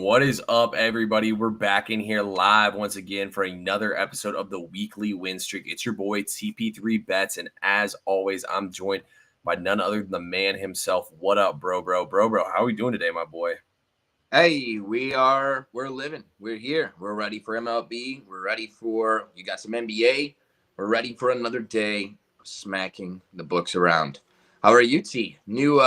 What is up, everybody? We're back in here live once again for another episode of the weekly win streak. It's your boy TP3 Bets, and as always, I'm joined by none other than the man himself. What up, bro? How are we doing today, my boy? Hey, we're living. We're here. We're ready for MLB. We're ready for, you got some NBA. We're ready for another day of smacking the books around. How are you, T? New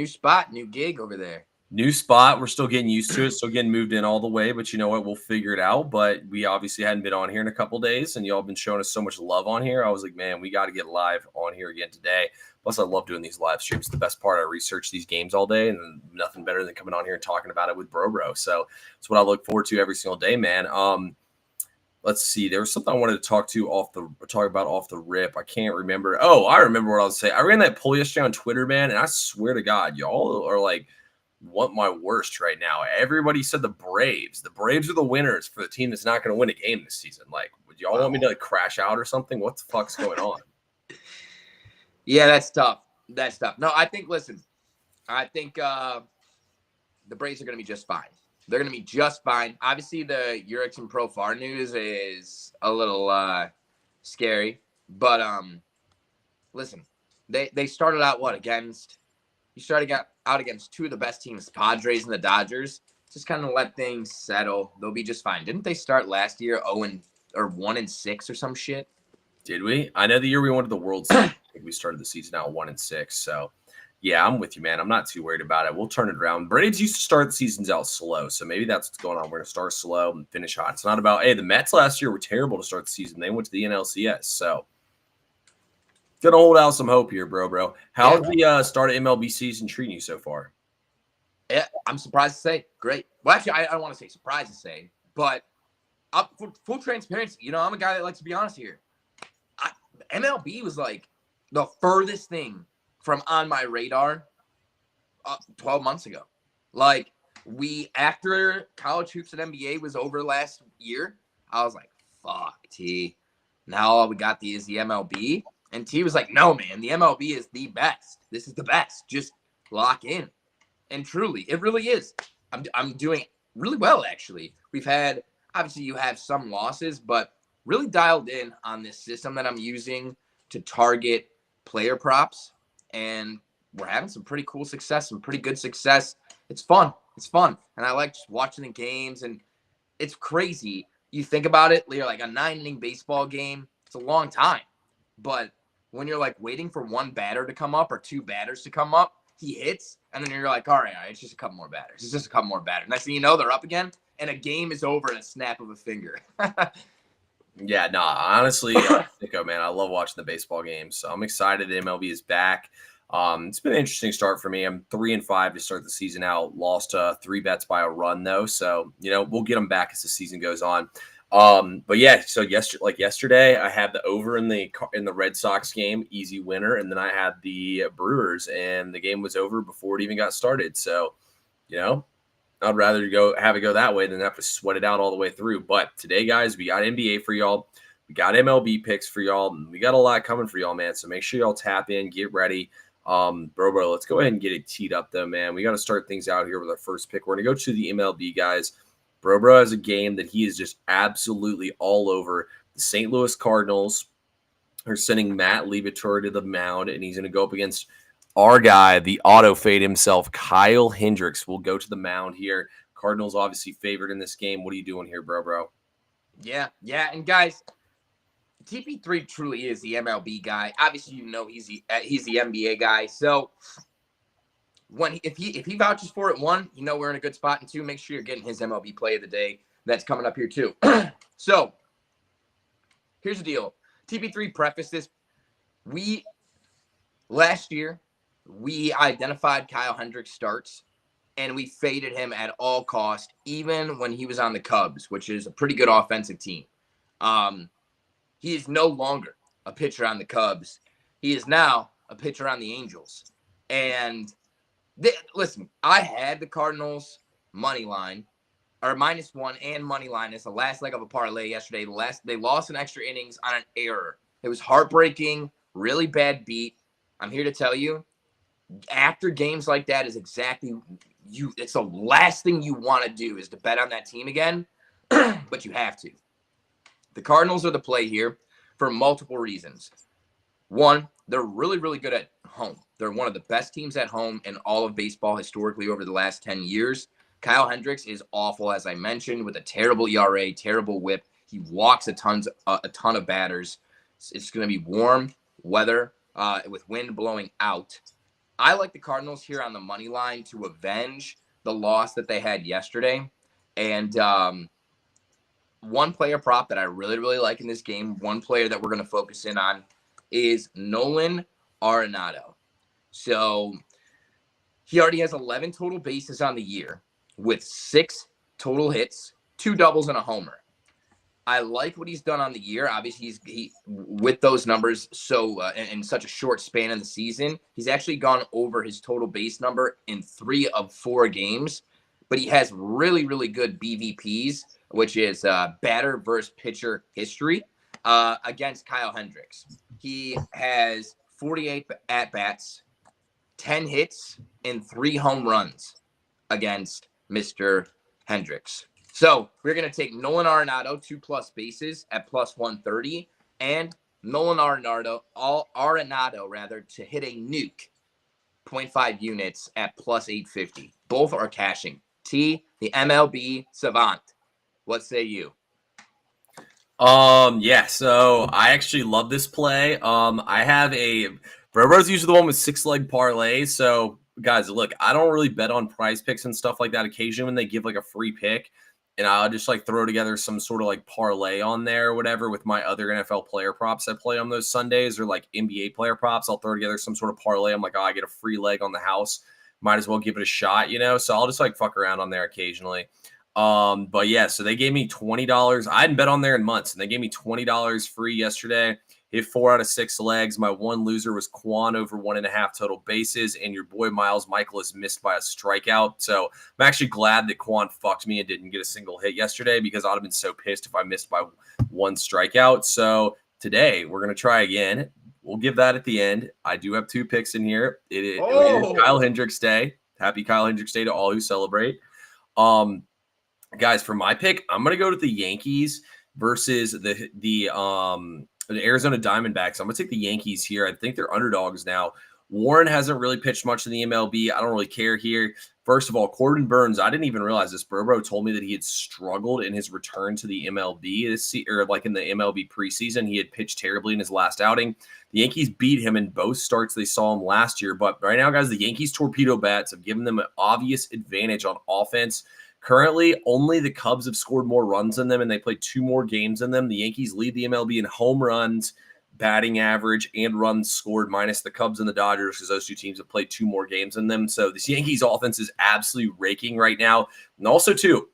spot, new gig over there. New spot. We're still getting used to it. Still getting moved in all the way, but you know what? We'll figure it out. But we obviously hadn't been on here in a couple days, and y'all been showing us so much love on here. I was like, man, we got to get live on here again today. Plus, I love doing these live streams. The best part, I research these games all day, and nothing better than coming on here and talking about it with Bro. So it's what I look forward to every single day, man. Let's see. There was something I wanted to talk about off the rip. I can't remember. Oh, I remember what I was saying. I ran that poll yesterday on Twitter, man, and I swear to God, y'all are like want my worst right now. Everybody said the Braves. The Braves are the winners for the team that's not going to win a game this season. Like, would y'all want me to like crash out or something? What the fuck's going on? Yeah, that's tough. No, I think the Braves are going to be just fine. They're going to be just fine. Obviously, the Urickson Profar news is a little scary, but listen, they started out against two of the best teams, the Padres and the Dodgers. Just kind of let things settle. They'll be just fine. Didn't they start last year 1-6 or some shit? Did we? I know the year we went to the World Series, we started the season out 1-6. So, yeah, I'm with you, man. I'm not too worried about it. We'll turn it around. Braves used to start the seasons out slow, so maybe that's what's going on. We're going to start slow and finish hot. It's not about, hey, the Mets last year were terrible to start the season. They went to the NLCS, so gonna hold out some hope here, bro. How's the start of MLB season treating you so far? Yeah, I'm surprised to say. Great. Well, actually, I don't want to say surprised to say, but for full transparency, I'm a guy that likes to be honest here. MLB was like the furthest thing from on my radar 12 months ago. Like, after college hoops and NBA was over last year, I was like, fuck, T. Now all we got is the MLB. And T was like, no, man, the MLB is the best. This is the best. Just lock in. And truly, it really is. I'm doing really well, actually. Obviously, you have some losses, but really dialed in on this system that I'm using to target player props. And we're having some pretty cool success, some pretty good success. It's fun. And I like just watching the games. And it's crazy. You think about it, you're like a 9-inning baseball game. It's a long time. But when you're like waiting for one batter to come up or two batters to come up, he hits, and then you're like, all right, it's just a couple more batters. Next thing you know, they're up again, and a game is over in a snap of a finger. Yeah, no, honestly, I'm sicko, man. I love watching the baseball games, so I'm excited that MLB is back. It's been an interesting start for me. I'm 3-5 to start the season out. Lost 3 bets by a run, though, so we'll get them back as the season goes on. But yeah, so yesterday, I had the over in the Red Sox game, easy winner, and then I had the Brewers, and the game was over before it even got started. So, I'd rather have it go that way than have to sweat it out all the way through. But today, guys, we got NBA for y'all, we got MLB picks for y'all, and we got a lot coming for y'all, man. So make sure y'all tap in, get ready. Bro, let's go ahead and get it teed up, though, man. We got to start things out here with our first pick. We're gonna go to the MLB, guys. Bro has a game that he is just absolutely all over. The St. Louis Cardinals are sending Matt Liberatore to the mound, and he's going to go up against our guy, the auto fade himself, Kyle Hendricks, will go to the mound here. Cardinals obviously favored in this game. What are you doing here, bro? Yeah. And guys, TP3 truly is the MLB guy. Obviously, he's the NBA guy. So if he vouches for it, 1, we're in a good spot, and 2, make sure you're getting his MLB play of the day. That's coming up here too. So here's the deal. TP3 prefaced this. Last year, we identified Kyle Hendricks starts, and we faded him at all costs, even when he was on the Cubs, which is a pretty good offensive team. He is no longer a pitcher on the Cubs. He is now a pitcher on the Angels. And listen, I had the Cardinals money line, or -1 and money line as the last leg of a parlay yesterday. They lost in extra innings on an error. It was heartbreaking, really bad beat. I'm here to tell you, after games like that is exactly it's the last thing you want to do is to bet on that team again, but you have to. The Cardinals are the play here for multiple reasons. One, they're really, really good at home. They're one of the best teams at home in all of baseball historically over the last 10 years. Kyle Hendricks is awful, as I mentioned, with a terrible ERA, terrible whip. He walks a ton of batters. It's going to be warm weather with wind blowing out. I like the Cardinals here on the money line to avenge the loss that they had yesterday. And one player prop that I really, really like in this game, one player that we're going to focus in on is Nolan Arenado. So he already has 11 total bases on the year with 6 total hits, 2 doubles, and a homer. I like what he's done on the year. Obviously, he with those numbers in such a short span of the season, he's actually gone over his total base number in 3 of 4 games. But he has really, really good BVPs, which is batter versus pitcher history against Kyle Hendricks. He has 48 at-bats, 10 hits, and 3 home runs against Mr. Hendricks. So we're going to take Nolan Arenado, 2+ bases at +130, and Nolan Arenado to hit a nuke, 0.5 units at +850. Both are cashing. T, the MLB savant. What say you? Yeah, so I actually love this play. I have Bro's usually the one with 6-leg parlays. So guys, look, I don't really bet on prize picks and stuff like that. Occasionally when they give like a free pick, and I'll just like throw together some sort of like parlay on there or whatever with my other NFL player props I play on those Sundays, or like NBA player props. I'll throw together some sort of parlay. I'm like, oh, I get a free leg on the house. Might as well give it a shot, So I'll just like fuck around on there occasionally. But yeah, so they gave me $20. I hadn't bet on there in months, and they gave me $20 free yesterday. Hit 4 out of 6 legs. My one loser was Quan over 1.5 total bases, and your boy Miles Michaelis missed by a strikeout. So I'm actually glad that Quan fucked me and didn't get a single hit yesterday, because I'd have been so pissed if I missed by 1 strikeout. So today we're gonna try again. We'll give that at the end. I do have 2 picks in here. It is Kyle Hendricks Day. Happy Kyle Hendricks Day to all who celebrate. Guys, for my pick, I'm gonna go to the Yankees versus the Arizona Diamondbacks. I'm gonna take the Yankees here. I think they're underdogs now. Warren hasn't really pitched much in the MLB. I don't really care here. First of all, Corbin Burns, I didn't even realize this. Bro told me that he had struggled in his return to the MLB or like in the MLB preseason. He had pitched terribly in his last outing. The Yankees beat him in both starts they saw him last year. But right now, guys, the Yankees torpedo bats have given them an obvious advantage on offense. Currently, only the Cubs have scored more runs than them, and they played 2 more games than them. The Yankees lead the MLB in home runs, batting average, and runs scored, minus the Cubs and the Dodgers, because those 2 teams have played 2 more games than them. So this Yankees offense is absolutely raking right now. And also, too,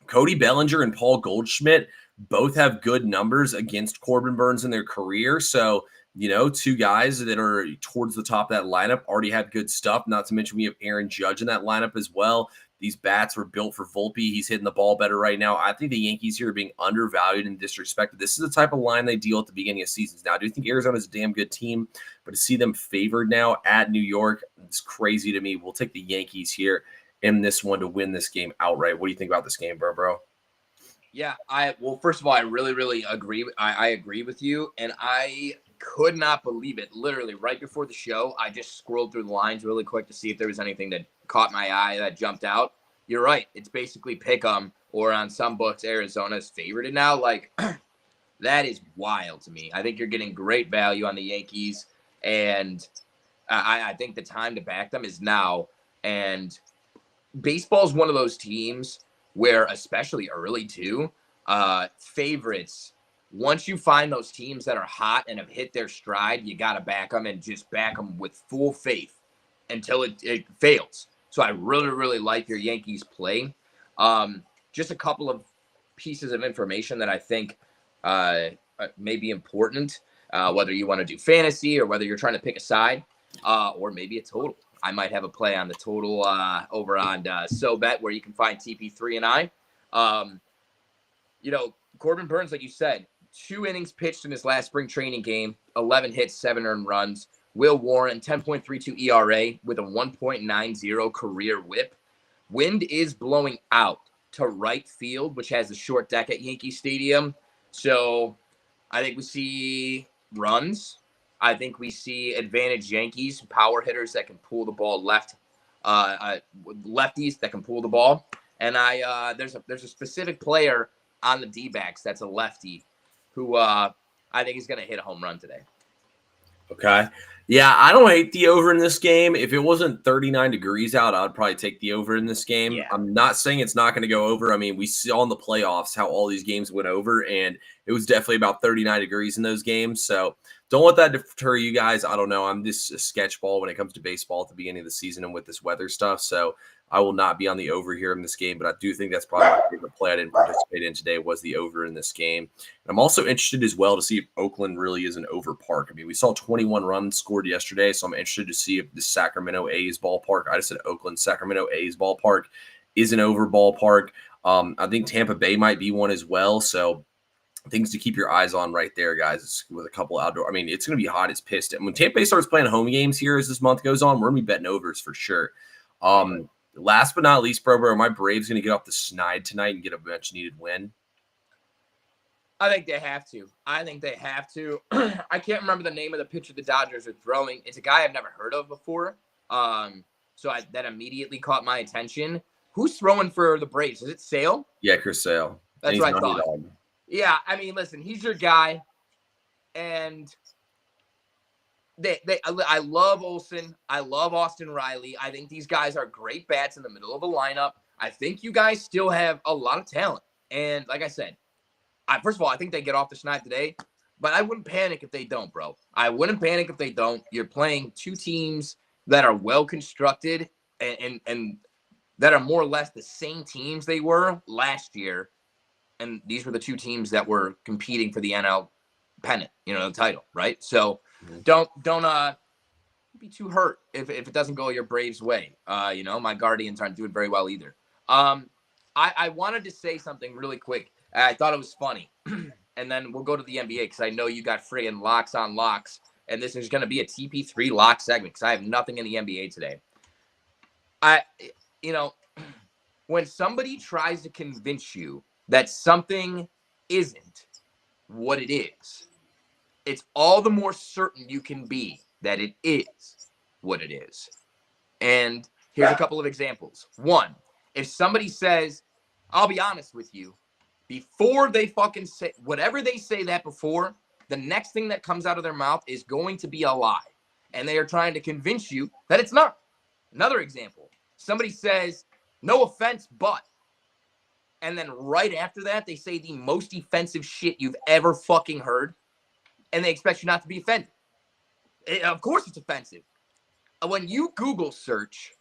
Cody Bellinger and Paul Goldschmidt both have good numbers against Corbin Burns in their career. So, 2 guys that are towards the top of that lineup already have good stuff. Not to mention we have Aaron Judge in that lineup as well. These bats were built for Volpe. He's hitting the ball better right now. I think the Yankees here are being undervalued and disrespected. This is the type of line they deal at the beginning of seasons. Now, I do think Arizona's a damn good team, but to see them favored now at New York, it's crazy to me. We'll take the Yankees here in this one to win this game outright. What do you think about this game, bro? Yeah, well, first of all, I really, really agree. I agree with you, and I could not believe it. Literally, right before the show, I just scrolled through the lines really quick to see if there was anything that caught my eye that jumped out. You're right. It's basically pick 'em, or on some books, Arizona's favored now. Like, that is wild to me. I think you're getting great value on the Yankees, and I think the time to back them is now. And baseball is one of those teams where, especially early too, favorites, once you find those teams that are hot and have hit their stride, you got to back them, and just back them with full faith until it fails. So I really, really like your Yankees play. Just a couple of pieces of information that I think may be important, whether you want to do fantasy or whether you're trying to pick a side, or maybe a total. I might have a play on the total over on SoBet, where you can find TP3 and I. Corbin Burns, like you said, 2 innings pitched in his last spring training game, 11 hits, 7 earned runs. Will Warren, 10.32 ERA with a 1.90 career whip. Wind is blowing out to right field, which has a short deck at Yankee Stadium. So I think we see runs. I think we see advantage Yankees, power hitters that can pull the ball lefties that can pull the ball. And there's a specific player on the D-backs that's a lefty who I think is going to hit a home run today. Okay. Yeah, I don't hate the over in this game. If it wasn't 39 degrees out, I'd probably take the over in this game. Yeah. I'm not saying it's not going to go over. I mean, we saw in the playoffs how all these games went over, and it was definitely about 39 degrees in those games. So don't let that deter you guys. I don't know. I'm just a sketch ball when it comes to baseball at the beginning of the season and with this weather stuff. So I will not be on the over here in this game, but I do think that's probably my favorite play I didn't participate in today was the over in this game. And I'm also interested as well to see if Oakland really is an over park. I mean, we saw 21 runs scored yesterday, so I'm interested to see if the Sacramento A's ballpark, I just said Oakland, Sacramento A's ballpark is an over ballpark. I think Tampa Bay might be one as well, so things to keep your eyes on right there, guys, with a couple outdoor. I mean, it's going to be hot as pissed. And when Tampa Bay starts playing home games here as this month goes on, we're going to be betting overs for sure. Last but not least, bro, are my Braves going to get off the snide tonight and get a much-needed win? I think they have to. I can't remember the name of the pitcher the Dodgers are throwing. It's a guy I've never heard of before. That immediately caught my attention. Who's throwing for the Braves? Is it Sale? Yeah, Chris Sale. That's what I thought. Yeah, I mean, listen, he's your guy, and I love Olsen. I love Austin Riley. I think these guys are great bats in the middle of a lineup. I think you guys still have a lot of talent. And like I said, first of all, I think they get off the schneid today, but I wouldn't panic if they don't, bro. I wouldn't panic if they don't. You're playing two teams that are well constructed and that are more or less the same teams they were last year. And these were the two teams that were competing for the NL pennant, the title, right? So don't be too hurt if it doesn't go your Braves way. My Guardians aren't doing very well either. I wanted to say something really quick. I thought it was funny. And then we'll go to the NBA because I know you got friggin' locks on locks. And this is going to be a TP3 lock segment because I have nothing in the NBA today. When somebody tries to convince you that something isn't what it is, it's all the more certain you can be that it is what it is. And here's a couple of examples. One, if somebody says, I'll be honest with you, before they fucking say whatever they say that before, the next thing that comes out of their mouth is going to be a lie. And they are trying to convince you that it's not. Another example, somebody says, no offense, but. And then right after that, they say the most offensive shit you've ever fucking heard. And they expect you not to be offended. Of course it's offensive. When you Google search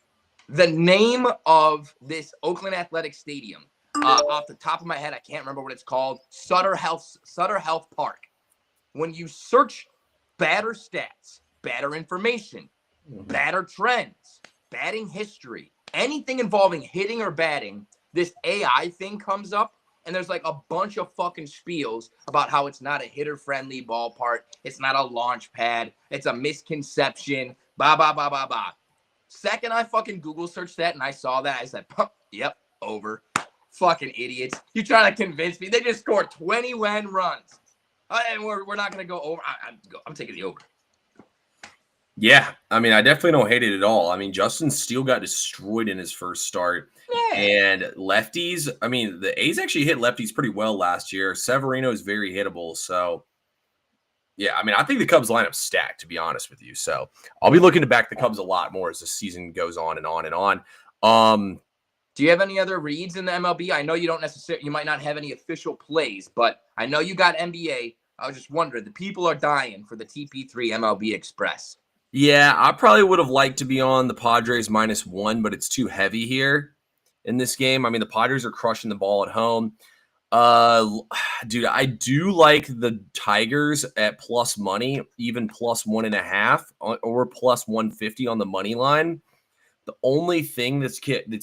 the name of this Oakland Athletic Stadium, off the top of my head, I can't remember what it's called, Sutter Health Park. When you search batter stats, batter information, batter trends, batting history, anything involving hitting or batting, this AI thing comes up, and there's like a bunch of fucking spiels about how it's not a hitter-friendly ballpark, it's not a launch pad, it's a misconception, blah, blah, blah, blah, blah. Second I fucking Google searched that and I saw that, I said, yep, over. Fucking idiots. You trying to convince me? They just scored 21 runs. And we're not going to go over. I'm taking the over. Yeah, I mean, I definitely don't hate it at all. I mean, Justin Steele got destroyed in his first start. Yeah. And lefties, I mean, the A's actually hit lefties pretty well last year. Severino is very hittable. So, yeah, I mean, I think the Cubs lineup's stacked, to be honest with you. So, I'll be looking to back the Cubs a lot more as the season goes on and on and on. Do you have any other reads in the MLB? I know you don't necessarily, you might not have any official plays, but I know you got NBA. I was just wondering, the people are dying for the TP3 MLB Express. Yeah, I probably would have liked to be on the Padres -1, but it's too heavy here in this game. I mean, the Padres are crushing the ball at home. Dude, I do like the Tigers at plus money, even +1.5 or +150 on the money line. The only thing that's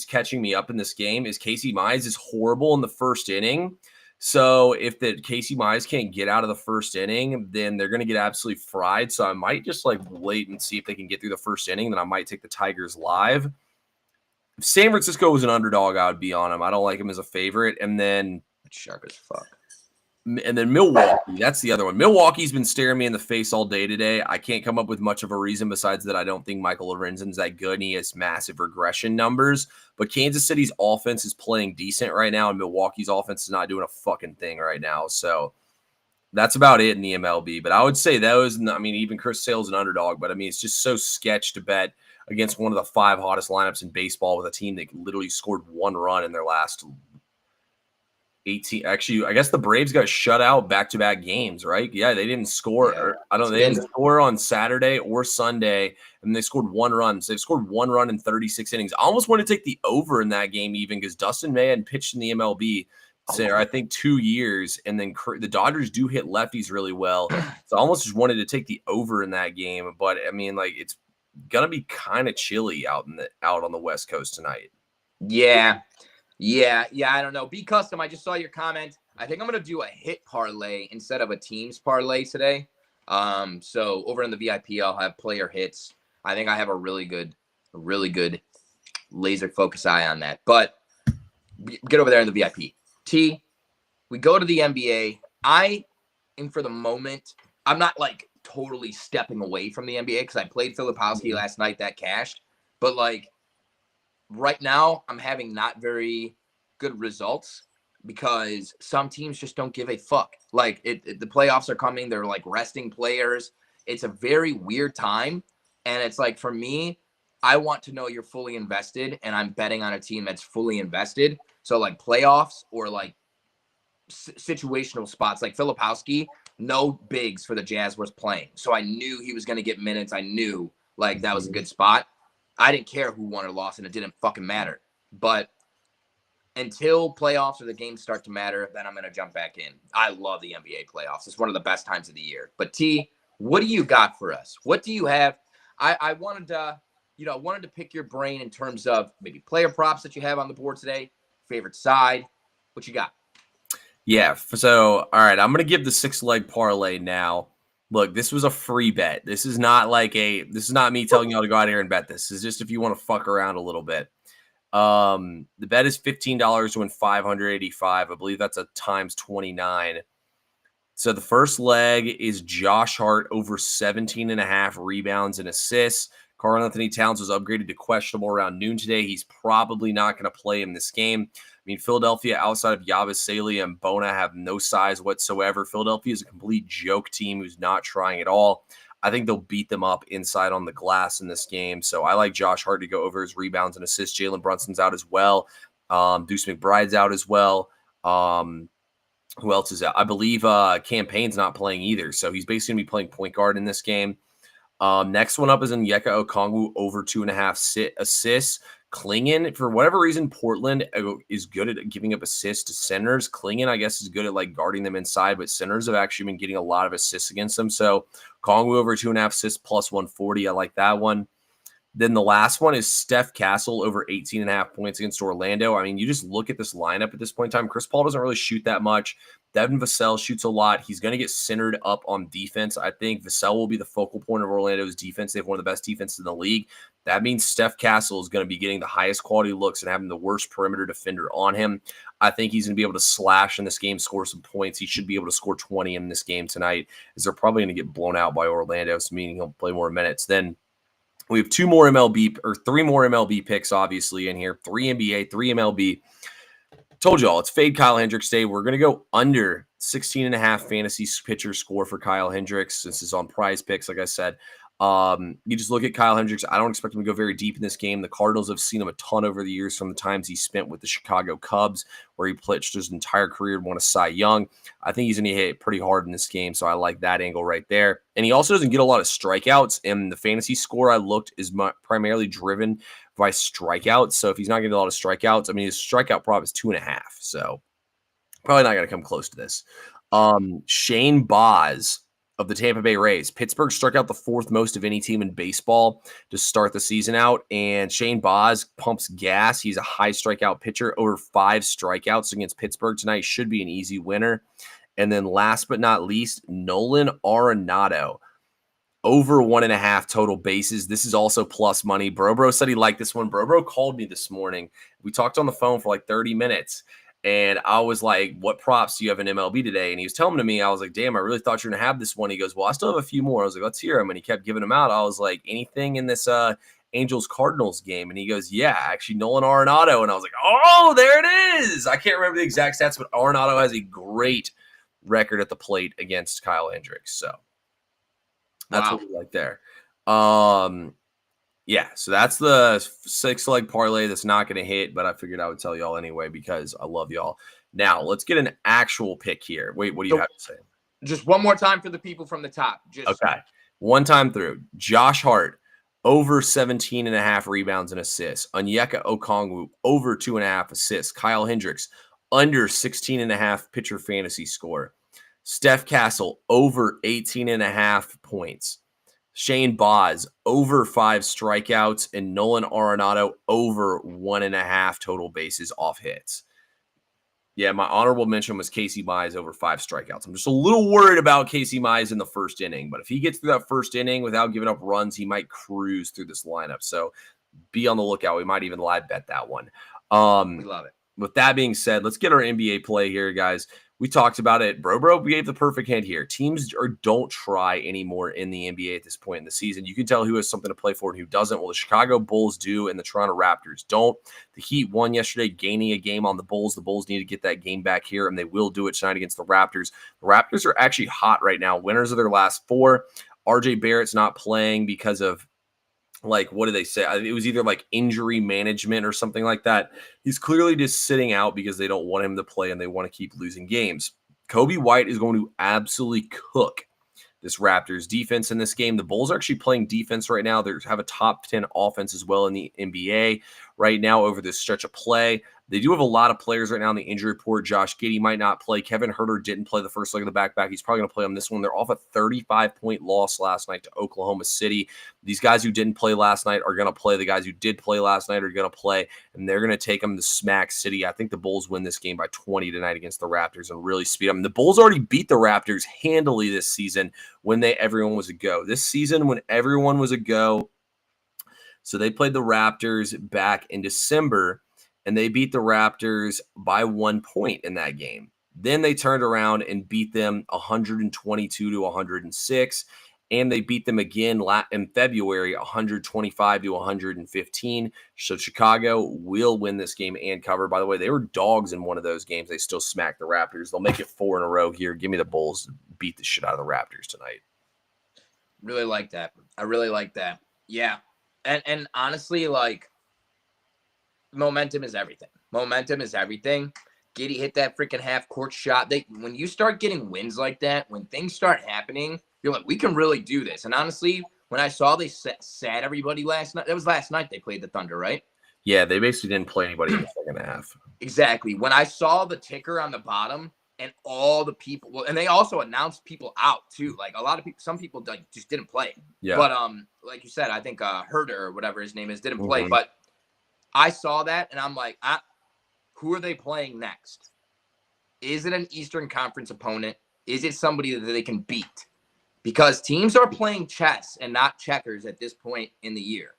catching me up in this game is Casey Mize is horrible in the first inning. So if the Casey Mize can't get out of the first inning, then they're going to get absolutely fried. So I might just wait and see if they can get through the first inning. Then I might take the Tigers live. If San Francisco was an underdog, I would be on him. I don't like him as a favorite. And then Sharp as fuck. Milwaukee, that's the other one. Milwaukee's been staring me in the face all day today. I can't come up with much of a reason besides that I don't think Michael Lorenzen's that good and he has massive regression numbers. But Kansas City's offense is playing decent right now, and Milwaukee's offense is not doing a fucking thing right now. So that's about it in the MLB. But I would say those, I mean, even Chris Sale's an underdog, but I mean, it's just so sketch to bet against one of the 5 hottest lineups in baseball with a team that literally scored 1 run in their last 18. Actually, I guess the Braves got shut out back-to-back games, right? Yeah, they didn't score. Yeah. They didn't score on Saturday or Sunday, and they scored 1 run. So they scored 1 run in 36 innings. I almost want to take the over in that game even because Dustin May hadn't pitched in the MLB I think 2 years, and then the Dodgers do hit lefties really well. So I almost just wanted to take the over in that game, but I mean, like, it's gonna be kind of chilly out on the West Coast tonight. Yeah. I don't know. Be custom. I just saw your comment. I think I'm gonna do a hit parlay instead of a teams parlay today. So over in the VIP, I'll have player hits. I think I have a really good laser focus eye on that. But get over there in the VIP. We go to the NBA. And for the moment, I'm not like totally stepping away from the NBA because I played Filipowski last night, that cashed. But like right now, I'm having not very good results because some teams just don't give a fuck. Like the playoffs are coming. They're like resting players. It's a very weird time. And it's like, for me, I want to know you're fully invested, and I'm betting on a team that's fully invested. So like playoffs or like situational spots, like Filipowski, no bigs for the Jazz was playing. So I knew he was going to get minutes. I knew like that was a good spot. I didn't care who won or lost, and it didn't fucking matter. But until playoffs or the games start to matter, then I'm going to jump back in. I love the NBA playoffs. It's one of the best times of the year. But what do you got for us? What do you have? I wanted to pick your brain in terms of maybe player props that you have on the board today, favorite side. What you got? Yeah. So, all right, I'm going to give the 6-leg parlay now. Look, this was a free bet. This is not me telling y'all to go out here and bet this. This is just if you want to fuck around a little bit. The bet is $15 to win $585. I believe that's a times 29. So the first leg is Josh Hart over 17.5 rebounds and assists. Karl Anthony Towns was upgraded to questionable around noon today. He's probably not going to play in this game. I mean, Philadelphia, outside of Yabusele and Bona, have no size whatsoever. Philadelphia is a complete joke team who's not trying at all. I think they'll beat them up inside on the glass in this game. So I like Josh Hart to go over his rebounds and assists. Jalen Brunson's out as well. Deuce McBride's out as well. Who else is out? I believe Campaign's not playing either. So he's basically going to be playing point guard in this game. Next one up is Onyeka Okongwu over 2.5 assists. Klingon, for whatever reason, Portland is good at giving up assists to centers. Klingon, I guess, is good at like guarding them inside, but centers have actually been getting a lot of assists against them. So Okongwu over 2.5 assists plus 140. I like that one. Then the last one is Steph Castle over 18.5 points against Orlando. I mean, you just look at this lineup at this point in time. Chris Paul doesn't really shoot that much. Devin Vassell shoots a lot. He's going to get centered up on defense. I think Vassell will be the focal point of Orlando's defense. They have one of the best defenses in the league. That means Steph Castle is going to be getting the highest quality looks and having the worst perimeter defender on him. I think he's going to be able to slash in this game, score some points. He should be able to score 20 in this game tonight, as they're probably going to get blown out by Orlando, so meaning he'll play more minutes. Then we have 3 more MLB picks, obviously, in here. 3 NBA, 3 MLB. Told y'all, it's fade Kyle Hendricks Day. We're going to go under 16.5 fantasy pitcher score for Kyle Hendricks. This is on Prize Picks, like I said. You just look at Kyle Hendricks. I don't expect him to go very deep in this game. The Cardinals have seen him a ton over the years from the times he spent with the Chicago Cubs, where he pitched his entire career and won a Cy Young. I think he's going to hit pretty hard in this game, so I like that angle right there. And he also doesn't get a lot of strikeouts, and the fantasy score I looked is primarily driven by strikeouts. So if he's not getting a lot of strikeouts, I mean, his strikeout prop is 2.5, so probably not going to come close to this. Shane Baz of the Tampa Bay Rays. Pittsburgh struck out the 4th most of any team in baseball to start the season out, and Shane Baz pumps gas. He's a high strikeout pitcher. Over 5 strikeouts against Pittsburgh tonight should be an easy winner. And then last but not least, Nolan Arenado over 1.5 total bases. This is also plus money. Bro said he liked this one. Bro called me this morning. We talked on the phone for like 30 minutes. And I was like, what props do you have in MLB today? And he was telling me, I was like, damn, I really thought you were going to have this one. He goes, well, I still have a few more. I was like, let's hear him. And he kept giving them out. I was like, anything in this Angels-Cardinals game? And he goes, yeah, actually, Nolan Arenado. And I was like, oh, there it is. I can't remember the exact stats, but Arenado has a great record at the plate against Kyle Hendricks. So that's what we like there. Yeah, so that's the 6-leg parlay that's not going to hit, but I figured I would tell y'all anyway because I love y'all. Now, let's get an actual pick here. Wait, what do you have to say? Just one more time for the people from the top. Okay. One time through. Josh Hart, over 17.5 rebounds and assists. Onyeka Okongwu, over 2.5 assists. Kyle Hendricks, under 16.5 pitcher fantasy score. Steph Castle, over 18.5 points. Shane Boz, over 5 strikeouts, and Nolan Arenado, over 1.5 total bases off hits. Yeah, my honorable mention was Casey Mize, over 5 strikeouts. I'm just a little worried about Casey Mize in the first inning, but if he gets through that first inning without giving up runs, he might cruise through this lineup. So be on the lookout. We might even live bet that one. We love it. With that being said, let's get our NBA play here, guys. We talked about it. Bro gave the perfect hint here. Teams don't try anymore in the NBA at this point in the season. You can tell who has something to play for and who doesn't. Well, the Chicago Bulls do and the Toronto Raptors don't. The Heat won yesterday, gaining a game on the Bulls. The Bulls need to get that game back here, and they will do it tonight against the Raptors. The Raptors are actually hot right now. Winners of their last 4. RJ Barrett's not playing because of what do they say? It was either injury management or something like that. He's clearly just sitting out because they don't want him to play and they want to keep losing games. Kobe White is going to absolutely cook this Raptors defense in this game. The Bulls are actually playing defense right now. They have a top 10 offense as well in the NBA right now over this stretch of play. They do have a lot of players right now on the injury report. Josh Giddey might not play. Kevin Huerter didn't play the first leg of the back-to-back. He's probably going to play on this one. They're off a 35-point loss last night to Oklahoma City. These guys who didn't play last night are going to play. The guys who did play last night are going to play, and they're going to take them to Smack City. I think the Bulls win this game by 20 tonight against the Raptors and really speed them. The Bulls already beat the Raptors handily this season when everyone was a go. This season when everyone was a go, so they played the Raptors back in December, and they beat the Raptors by 1 point in that game. Then they turned around and beat them 122-106, and they beat them again in February 125-115. So Chicago will win this game and cover. By the way, they were dogs in one of those games. They still smacked the Raptors. They'll make it 4 in a row here. Give me the Bulls to beat the shit out of the Raptors tonight. Really like that. I really like that. Yeah. And honestly, momentum is everything. Momentum is everything. Giddey hit that freaking half-court shot. When you start getting wins like that, when things start happening, you're like, we can really do this. And honestly, when I saw they sat everybody last night, that was last night they played the Thunder, right? Yeah, they basically didn't play anybody in the second half. Exactly. When I saw the ticker on the bottom and all the people, and they also announced people out too. A lot of people, some people just didn't play. Yeah. But like you said, I think Herder or whatever his name is didn't play. But I saw that and I'm like, who are they playing next? Is it an Eastern Conference opponent? Is it somebody that they can beat? Because teams are playing chess and not checkers at this point in the year.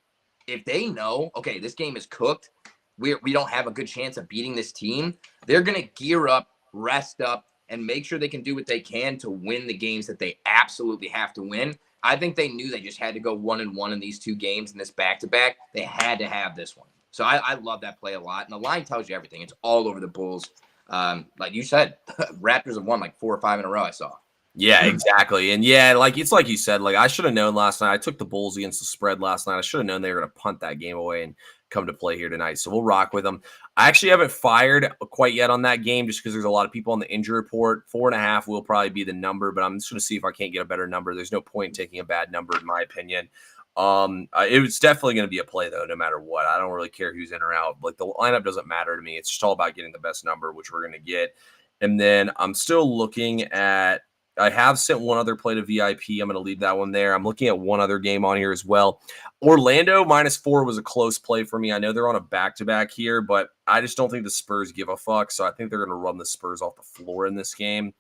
If they know, okay, this game is cooked, we don't have a good chance of beating this team, they're going to gear up, rest up, and make sure they can do what they can to win the games that they absolutely have to win. I think they knew they just had to go 1-1 in these 2 games in this back-to-back. They had to have this one. So I love that play a lot. And the line tells you everything. It's all over the Bulls. Like you said, Raptors have won 4 or 5 in a row, I saw. Yeah, exactly. And yeah, it's like you said, I should have known last night. I took the Bulls against the spread last night. I should have known they were going to punt that game away and come to play here tonight. So we'll rock with them. I actually haven't fired quite yet on that game just because there's a lot of people on the injury report. 4.5 will probably be the number, but I'm just going to see if I can't get a better number. There's no point in taking a bad number, in my opinion. It was definitely going to be a play though, no matter what. I don't really care who's in or out. The lineup doesn't matter to me. It's just all about getting the best number, which we're going to get. And then I'm still looking at, I have sent one other play to VIP. I'm going to leave that one there. I'm looking at one other game on here as well. Orlando -4 was a close play for me. I know they're on a back-to-back here, but I just don't think the Spurs give a fuck. So I think they're going to run the Spurs off the floor in this game.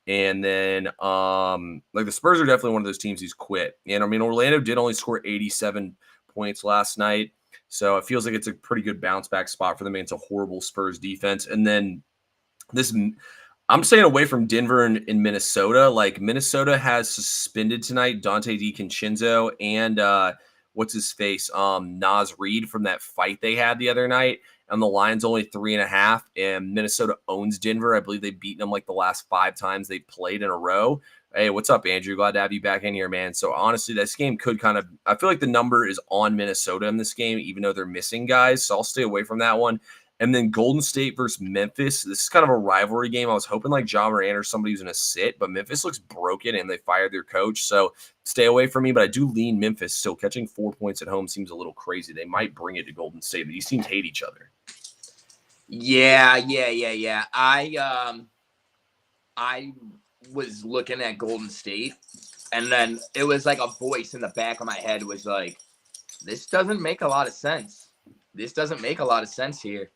And then like the Spurs are definitely one of those teams who's quit. And I mean, Orlando did only score 87 points last night. So it feels like it's a pretty good bounce back spot for them against a horrible Spurs defense. And then this, I'm staying away from Denver and Minnesota. Like Minnesota has suspended tonight Dante DiCincenzo and what's his face, Naz Reid from that fight they had the other night. And the line's only 3.5. And Minnesota owns Denver. I believe they've beaten them like the last 5 times they played in a row. Hey, what's up, Andrew? Glad to have you back in here, man. So honestly, this game could kind of, I feel like the number is on Minnesota in this game, even though they're missing guys. So I'll stay away from that one. And then Golden State versus Memphis. This is kind of a rivalry game. I was hoping like John Moran or somebody was going to sit, but Memphis looks broken and they fired their coach. So stay away from me, but I do lean Memphis. Still catching 4 points at home seems a little crazy. They might bring it to Golden State, but these teams hate each other. Yeah. I was looking at Golden State, and then it was like a voice in the back of my head was like, this doesn't make a lot of sense. This doesn't make a lot of sense here.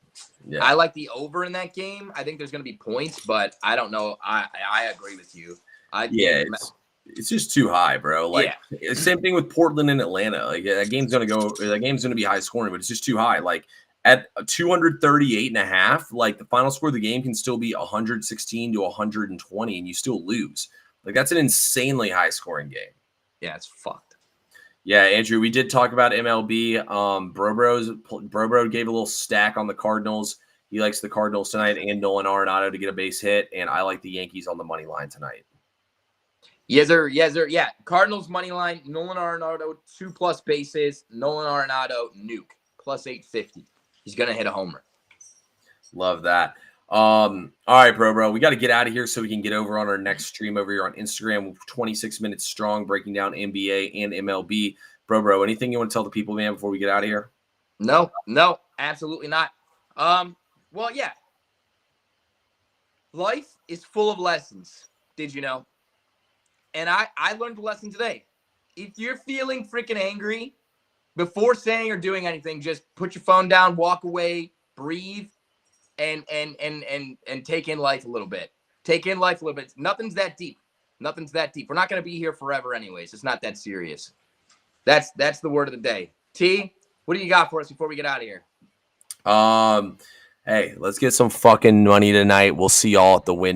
Yeah. I like the over in that game. I think there's going to be points, but I don't know. I agree with you. It's just too high, bro. Like same thing with Portland and Atlanta. Like that game's going to be high scoring, but it's just too high. Like at 238.5, like the final score of the game can still be 116 to 120 and you still lose. Like that's an insanely high scoring game. Yeah, it's fucked. Yeah, Andrew, we did talk about MLB. Bro gave a little stack on the Cardinals. He likes the Cardinals tonight and Nolan Arenado to get a base hit, and I like the Yankees on the money line tonight. Yes, sir. Yeah, Cardinals money line, Nolan Arenado, 2+ bases. Nolan Arenado, nuke, plus 850. He's going to hit a homer. Love that. All right, bro. We got to get out of here so we can get over on our next stream over here on Instagram. 26 minutes strong, breaking down NBA and MLB. Bro, anything you want to tell the people, man, before we get out of here? No, absolutely not. Well, yeah. Life is full of lessons. Did you know? And I learned a lesson today. If you're feeling freaking angry, before saying or doing anything, just put your phone down, walk away, breathe. And take in life a little bit. Nothing's that deep. We're not going to be here forever anyways. It's not that serious. That's the word of the day. T, what do you got for us before we get out of here? Hey, let's get some fucking money tonight. We'll see y'all at the window.